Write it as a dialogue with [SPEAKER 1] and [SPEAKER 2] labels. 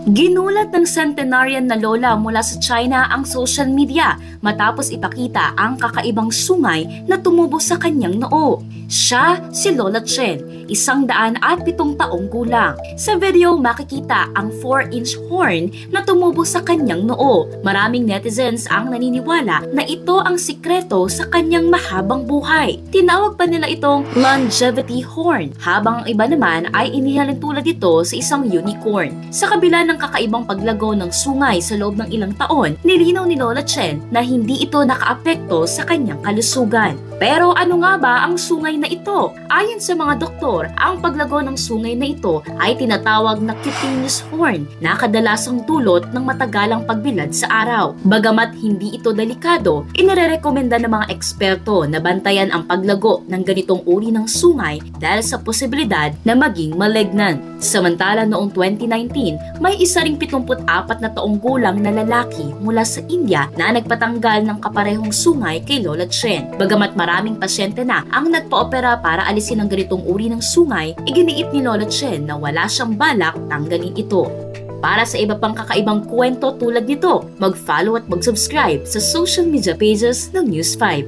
[SPEAKER 1] Ginulat ng centenarian na lola mula sa China ang social media matapos ipakita ang kakaibang sungay na tumubo sa kanyang noo. Siya si Lola Chen, 107 taong gulang. Sa video makikita ang 4-inch horn na tumubo sa kanyang noo. Maraming netizens ang naniniwala na ito ang sikreto sa kanyang mahabang buhay. Tinawag pa nila itong longevity horn, habang ang iba naman ay inihalin tulad ito sa isang unicorn. Sa kabila ng kakaibang paglago ng sungay sa loob ng ilang taon, nilinaw ni Lola Chen na hindi ito nakaapekto sa kanyang kalusugan. Pero ano nga ba ang sungay na ito? Ayon sa mga doktor, ang paglago ng sungay na ito ay tinatawag na cutaneous horn na kadalasang dulot ng matagalang pagbilad sa araw. Bagamat hindi ito delikado, inirerekomenda ng mga eksperto na bantayan ang paglago ng ganitong uri ng sungay dahil sa posibilidad na maging malignant. Samantala noong 2019, may isa ring 74 na taong gulang na lalaki mula sa India na nagpatanggal ng kaparehong sungay kay Lola Chen. Bagamat maraming pasyente na ang nagpa-opera para alisin ang ganitong uri ng sungay, iginiit ni Lola Chen na wala siyang balak tanggalin ito. Para sa iba pang kakaibang kwento tulad nito, mag-follow at mag-subscribe sa social media pages ng News 5.